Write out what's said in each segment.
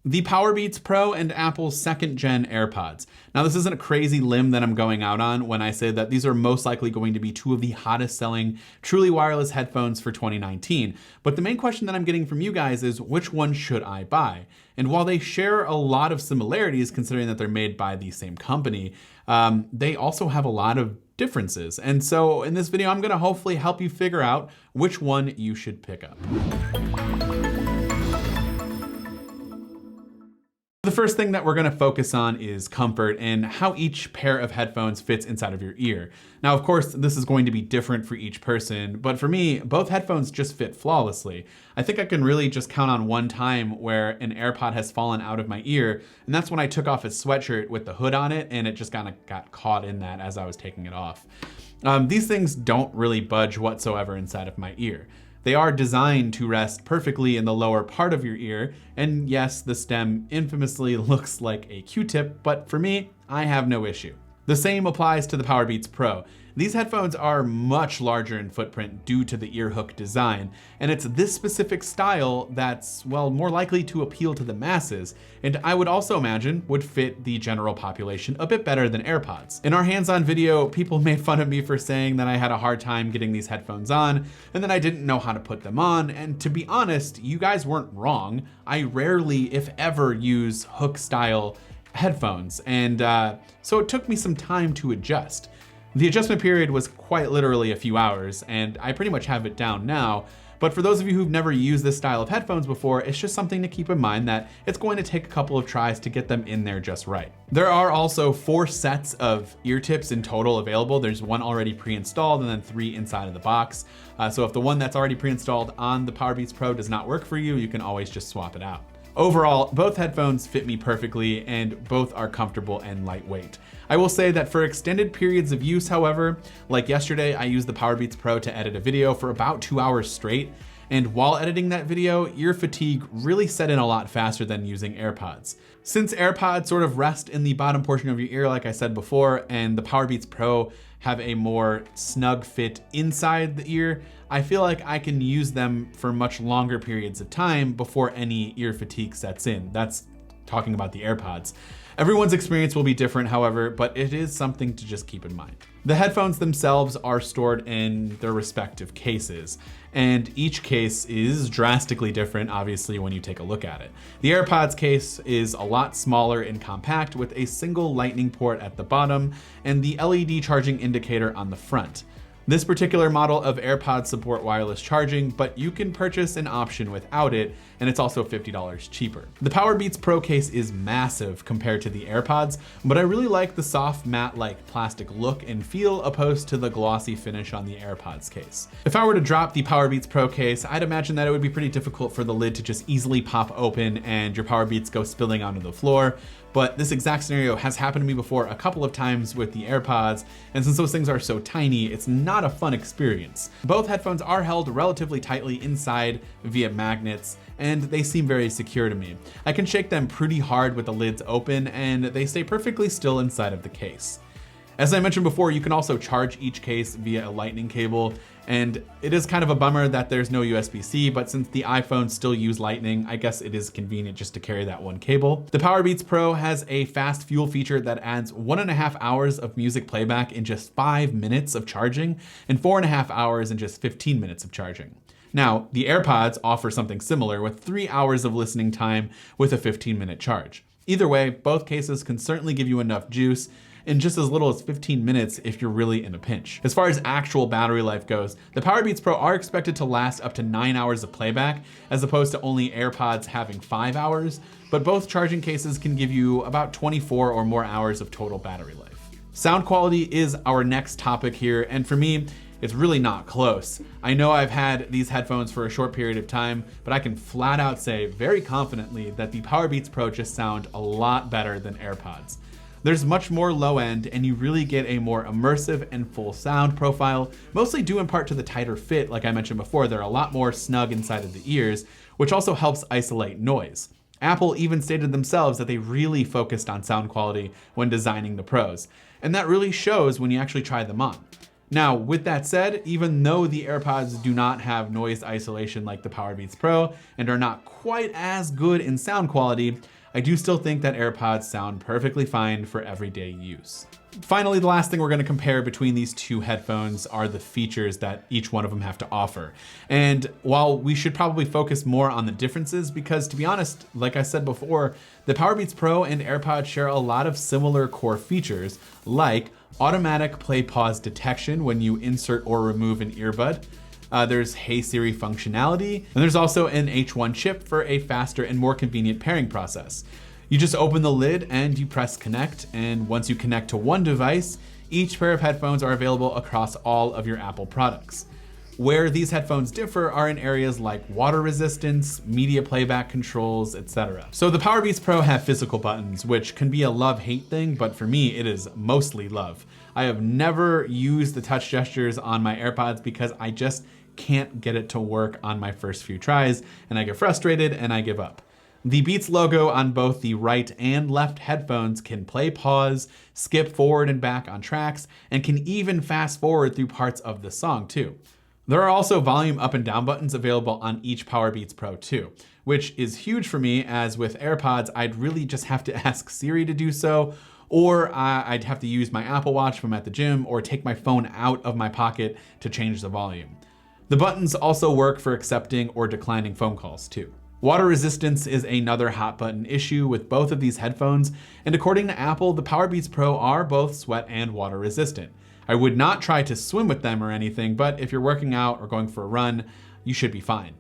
The Powerbeats Pro and Apple's second gen AirPods. Now, this isn't a crazy limb that I'm going out on when I say that these are most likely going to be two of the hottest selling truly wireless headphones for 2019. But the main question that I'm getting from you guys is, which one should I buy? And while they share a lot of similarities, considering that they're made by the same company, they also have a lot of differences. And so in this video, I'm gonna hopefully help you figure out which one you should pick up. The first thing that we're gonna focus on is comfort and how each pair of headphones fits inside of your ear. Now, of course, this is going to be different for each person, but for me, both headphones just fit flawlessly. I think I can really just count on one time where an AirPod has fallen out of my ear, and that's when I took off a sweatshirt with the hood on it, and it just kind of got caught in that as I was taking it off. These things don't really budge whatsoever inside of my ear. They are designed to rest perfectly in the lower part of your ear, and yes, the stem infamously looks like a Q-tip, but for me, I have no issue. The same applies to the Powerbeats Pro. These headphones are much larger in footprint due to the ear hook design, and it's this specific style that's, well, more likely to appeal to the masses, and I would also imagine would fit the general population a bit better than AirPods. In our hands-on video, people made fun of me for saying that I had a hard time getting these headphones on, and that I didn't know how to put them on, and to be honest, you guys weren't wrong. I rarely, if ever, use hook-style headphones, and so it took me some time to adjust. The adjustment period was quite literally a few hours, and I pretty much have it down now, but for those of you who've never used this style of headphones before, it's just something to keep in mind that it's going to take a couple of tries to get them in there just right. There are also 4 sets of ear tips in total available. There's one already pre-installed and then 3 inside of the box. So if the one that's already pre-installed on the Powerbeats Pro does not work for you, you can always just swap it out. Overall, both headphones fit me perfectly and both are comfortable and lightweight. I will say that for extended periods of use, however, like yesterday, I used the Powerbeats Pro to edit a video for about 2 hours straight. And while editing that video, ear fatigue really set in a lot faster than using AirPods. Since AirPods sort of rest in the bottom portion of your ear, like I said before, and the Powerbeats Pro have a more snug fit inside the ear, I feel like I can use them for much longer periods of time before any ear fatigue sets in. That's talking about the AirPods. Everyone's experience will be different, however, but it is something to just keep in mind. The headphones themselves are stored in their respective cases, and each case is drastically different, obviously, when you take a look at it. The AirPods case is a lot smaller and compact with a single lightning port at the bottom and the LED charging indicator on the front. This particular model of AirPods support wireless charging, but you can purchase an option without it, and it's also $50 cheaper. The Powerbeats Pro case is massive compared to the AirPods, but I really like the soft matte-like plastic look and feel opposed to the glossy finish on the AirPods case. If I were to drop the Powerbeats Pro case, I'd imagine that it would be pretty difficult for the lid to just easily pop open and your Powerbeats go spilling onto the floor. But this exact scenario has happened to me before a couple of times with the AirPods, and since those things are so tiny, it's not a fun experience. Both headphones are held relatively tightly inside via magnets, and they seem very secure to me. I can shake them pretty hard with the lids open, and they stay perfectly still inside of the case. As I mentioned before, you can also charge each case via a lightning cable, and it is kind of a bummer that there's no USB-C, but since the iPhones still use lightning, I guess it is convenient just to carry that one cable. The Powerbeats Pro has a fast fuel feature that adds 1.5 hours of music playback in just 5 minutes of charging, and 4.5 hours in just 15 minutes of charging. Now, the AirPods offer something similar with 3 hours of listening time with a 15-minute charge. Either way, both cases can certainly give you enough juice in just as little as 15 minutes if you're really in a pinch. As far as actual battery life goes, the Powerbeats Pro are expected to last up to 9 hours of playback, as opposed to only AirPods having 5 hours, but both charging cases can give you about 24 or more hours of total battery life. Sound quality is our next topic here, and for me, it's really not close. I know I've had these headphones for a short period of time, but I can flat out say very confidently that the Powerbeats Pro just sound a lot better than AirPods. There's much more low end, and you really get a more immersive and full sound profile, mostly due in part to the tighter fit. Like I mentioned before, they're a lot more snug inside of the ears, which also helps isolate noise. Apple even stated themselves that they really focused on sound quality when designing the Pros, and that really shows when you actually try them on. Now, with that said, even though the AirPods do not have noise isolation like the Powerbeats Pro and are not quite as good in sound quality, I do still think that AirPods sound perfectly fine for everyday use. Finally, the last thing we're going to compare between these two headphones are the features that each one of them have to offer. And while we should probably focus more on the differences, because to be honest, like I said before, the Powerbeats Pro and AirPods share a lot of similar core features, like automatic play pause detection when you insert or remove an earbud. There's Hey Siri functionality, and there's also an H1 chip for a faster and more convenient pairing process. You just open the lid and you press connect, and once you connect to one device, each pair of headphones are available across all of your Apple products. Where these headphones differ are in areas like water resistance, media playback controls, etc. So the Powerbeats Pro have physical buttons, which can be a love-hate thing, but for me, it is mostly love. I have never used the touch gestures on my AirPods because I just can't get it to work on my first few tries, and I get frustrated and I give up. The Beats logo on both the right and left headphones can play pause, skip forward and back on tracks, and can even fast forward through parts of the song too. There are also volume up and down buttons available on each Powerbeats Pro too, which is huge for me, as with AirPods, I'd really just have to ask Siri to do so, or I'd have to use my Apple Watch when I'm at the gym, or take my phone out of my pocket to change the volume. The buttons also work for accepting or declining phone calls too. Water resistance is another hot button issue with both of these headphones, and according to Apple, the Powerbeats Pro are both sweat and water resistant. I would not try to swim with them or anything, but if you're working out or going for a run, you should be fine.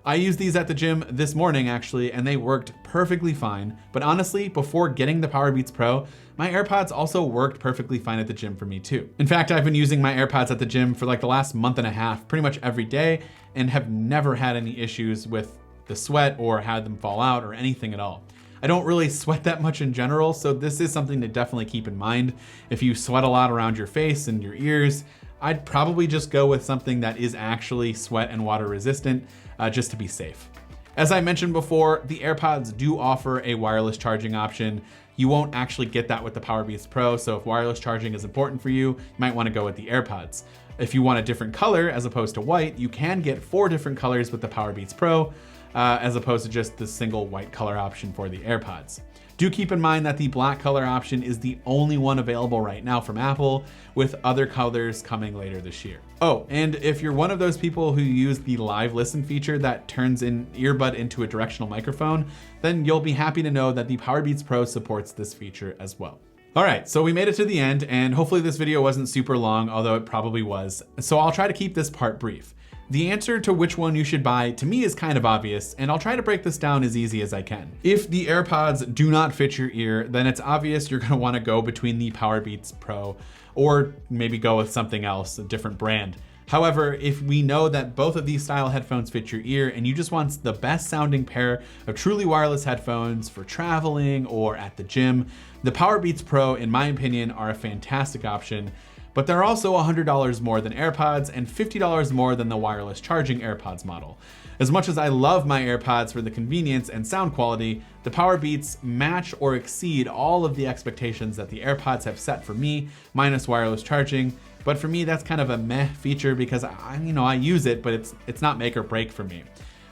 I used these at the gym this morning actually, and they worked perfectly fine, but honestly, before getting the Powerbeats Pro, my AirPods also worked perfectly fine at the gym for me too. In fact, I've been using my AirPods at the gym for like the last month and a half, pretty much every day, and have never had any issues with the sweat or had them fall out or anything at all. I don't really sweat that much in general, so this is something to definitely keep in mind. If you sweat a lot around your face and your ears, I'd probably just go with something that is actually sweat and water resistant, just to be safe. As I mentioned before, the AirPods do offer a wireless charging option. You won't actually get that with the Powerbeats Pro, so if wireless charging is important for you, you might want to go with the AirPods. If you want a different color as opposed to white, you can get 4 different colors with the Powerbeats Pro, as opposed to just the single white color option for the AirPods. Do keep in mind that the black color option is the only one available right now from Apple, with other colors coming later this year. Oh, and if you're one of those people who use the live listen feature that turns an earbud into a directional microphone, then you'll be happy to know that the Powerbeats Pro supports this feature as well. All right, so we made it to the end, and hopefully this video wasn't super long, although it probably was. So I'll try to keep this part brief. The answer to which one you should buy to me is kind of obvious, and I'll try to break this down as easy as I can. If the AirPods do not fit your ear, then it's obvious you're gonna wanna go between the Powerbeats Pro, or maybe go with something else, a different brand. However, if we know that both of these style headphones fit your ear and you just want the best sounding pair of truly wireless headphones for traveling or at the gym, the Powerbeats Pro, in my opinion, are a fantastic option. But they're also $100 more than AirPods and $50 more than the wireless charging AirPods model. As much as I love my AirPods for the convenience and sound quality, the Powerbeats match or exceed all of the expectations that the AirPods have set for me, minus wireless charging. But for me, that's kind of a meh feature because I use it, but it's not make or break for me.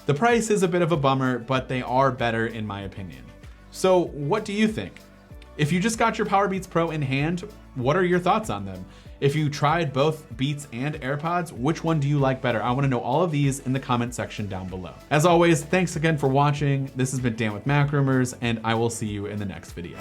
The price is a bit of a bummer, but they are better in my opinion. So what do you think? If you just got your Powerbeats Pro in hand, what are your thoughts on them? If you tried both Beats and AirPods, which one do you like better? I want to know all of these in the comment section down below. As always, thanks again for watching. This has been Dan with MacRumors, and I will see you in the next video.